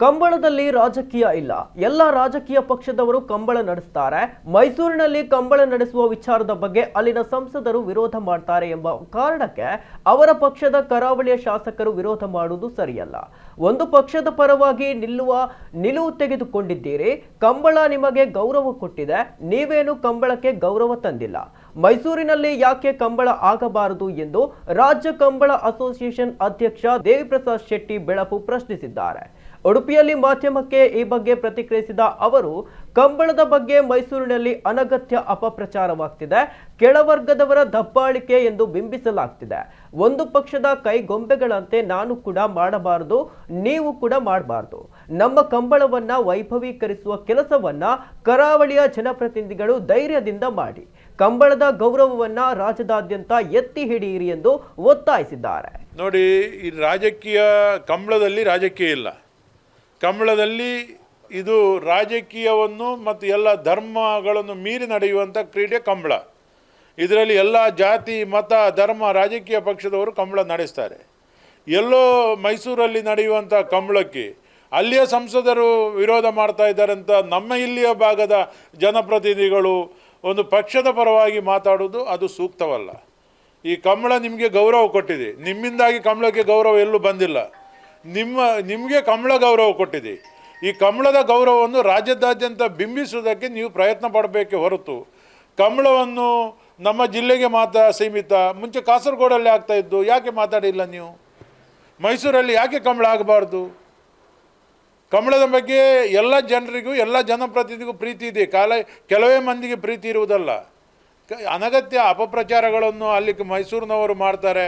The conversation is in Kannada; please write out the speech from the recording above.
ಕಂಬಳದಲ್ಲಿ ರಾಜಕೀಯ ಇಲ್ಲ. ಎಲ್ಲ ರಾಜಕೀಯ ಪಕ್ಷದವರು ಕಂಬಳ ನಡೆಸುತ್ತಾರೆ. ಮೈಸೂರಿನಲ್ಲಿ ಕಂಬಳ ನಡೆಸುವ ವಿಚಾರದ ಬಗ್ಗೆ ಅಲ್ಲಿನ ಸಂಸದರು ವಿರೋಧ ಮಾಡ್ತಾರೆ ಎಂಬ ಕಾರಣಕ್ಕೆ ಅವರ ಪಕ್ಷದ ಕರಾವಳಿಯ ಶಾಸಕರು ವಿರೋಧ ಮಾಡುವುದು ಸರಿಯಲ್ಲ. ಒಂದು ಪಕ್ಷದ ಪರವಾಗಿ ನಿಲುವು ತೆಗೆದುಕೊಂಡಿದ್ದೀರಿ. ಕಂಬಳ ನಿಮಗೆ ಗೌರವ ಕೊಟ್ಟಿದೆ, ನೀವೇನು ಕಂಬಳಕ್ಕೆ ಗೌರವ ತಂದಿಲ್ಲ. ಮೈಸೂರಿನಲ್ಲಿ ಯಾಕೆ ಕಂಬಳ ಆಗಬಾರದು ಎಂದು ರಾಜ್ಯ ಕಂಬಳ ಅಸೋಸಿಯೇಷನ್ ಅಧ್ಯಕ್ಷ ದೇವಿಪ್ರಸಾದ್ ಶೆಟ್ಟಿ ಬೆಳಪು ಪ್ರಶ್ನಿಸಿದ್ದಾರೆ. ಉಡುಪಿಯಲ್ಲಿ ಮಾಧ್ಯಮಕ್ಕೆ ಈ ಬಗ್ಗೆ ಪ್ರತಿಕ್ರಿಯಿಸಿದ ಅವರು, ಕಂಬಳದ ಬಗ್ಗೆ ಮೈಸೂರಿನಲ್ಲಿ ಅನಗತ್ಯ ಅಪಪ್ರಚಾರವಾಗ್ತಿದೆ, ಕೆಳವರ್ಗದವರ ದಬ್ಬಾಳಿಕೆ ಎಂದು ಬಿಂಬಿಸಲಾಗ್ತಿದೆ. ಒಂದು ಪಕ್ಷದ ಕೈಗೊಂಬೆಗಳಂತೆ ನಾನು ಕೂಡ ಮಾಡಬಾರದು, ನೀವು ಕೂಡ ಮಾಡಬಾರದು. ನಮ್ಮ ಕಂಬಳವನ್ನ ವೈಭವೀಕರಿಸುವ ಕೆಲಸವನ್ನ ಕರಾವಳಿಯ ಜನಪ್ರತಿನಿಧಿಗಳು ಧೈರ್ಯದಿಂದ ಮಾಡಿ ಕಂಬಳದ ಗೌರವವನ್ನ ರಾಜ್ಯದಾದ್ಯಂತ ಎತ್ತಿ ಹಿಡಿಯಿರಿ ಎಂದು ಒತ್ತಾಯಿಸಿದ್ದಾರೆ. ನೋಡಿ, ಈ ರಾಜಕೀಯ ಕಂಬಳದಲ್ಲಿ ರಾಜಕೀಯ ಇಲ್ಲ. ಕಂಬಳದಲ್ಲಿ ಇದು ರಾಜಕೀಯವನ್ನು ಮತ್ತು ಎಲ್ಲ ಧರ್ಮಗಳನ್ನು ಮೀರಿ ನಡೆಯುವಂಥ ಕ್ರೀಡೆ ಕಂಬಳ. ಇದರಲ್ಲಿ ಎಲ್ಲ ಜಾತಿ, ಮತ, ಧರ್ಮ, ರಾಜಕೀಯ ಪಕ್ಷದವರು ಕಂಬಳ ನಡೆಸ್ತಾರೆ. ಎಲ್ಲೋ ಮೈಸೂರಲ್ಲಿ ನಡೆಯುವಂಥ ಕಂಬಳಕ್ಕೆ ಅಲ್ಲಿಯ ಸಂಸದರು ವಿರೋಧ ಮಾಡ್ತಾ ಇದ್ದಾರೆ ಅಂತ ನಮ್ಮ ಇಲ್ಲಿಯ ಭಾಗದ ಜನಪ್ರತಿನಿಧಿಗಳು ಒಂದು ಪಕ್ಷದ ಪರವಾಗಿ ಮಾತಾಡೋದು ಅದು ಸೂಕ್ತವಲ್ಲ. ಈ ಕಂಬಳ ನಿಮಗೆ ಗೌರವ ಕೊಟ್ಟಿದೆ, ನಿಮ್ಮಿಂದಾಗಿ ಕಂಬಳಕ್ಕೆ ಗೌರವ ಎಲ್ಲೂ ಬಂದಿಲ್ಲ. ನಿಮಗೆ ಕಂಬಳ ಗೌರವ ಕೊಟ್ಟಿದೆ. ಈ ಕಂಬಳದ ಗೌರವವನ್ನು ರಾಜ್ಯದಾದ್ಯಂತ ಬಿಂಬಿಸುವುದಕ್ಕೆ ನೀವು ಪ್ರಯತ್ನ ಪಡಬೇಕೆ ಹೊರತು ಕಂಬಳವನ್ನು ನಮ್ಮ ಜಿಲ್ಲೆಗೆ ಮಾತ್ರ ಸೀಮಿತ. ಮುಂಚೆ ಕಾಸರಗೋಡಲ್ಲಿ ಆಗ್ತಾ ಇದ್ದು, ಯಾಕೆ ಮಾತಾಡಿಲ್ಲ ನೀವು? ಮೈಸೂರಲ್ಲಿ ಯಾಕೆ ಕಂಬಳ ಆಗಬಾರ್ದು? ಕಂಬಳದ ಬಗ್ಗೆ ಎಲ್ಲ ಜನರಿಗೂ, ಎಲ್ಲ ಜನಪ್ರತಿನಿಧಿಗೂ ಪ್ರೀತಿ ಇದೆ. ಕೆಲವೇ ಮಂದಿಗೆ ಪ್ರೀತಿ ಇರುವುದಲ್ಲ. ಅನಗತ್ಯ ಅಪಪ್ರಚಾರಗಳನ್ನು ಅಲ್ಲಿ ಮೈಸೂರಿನವರು ಮಾಡ್ತಾರೆ.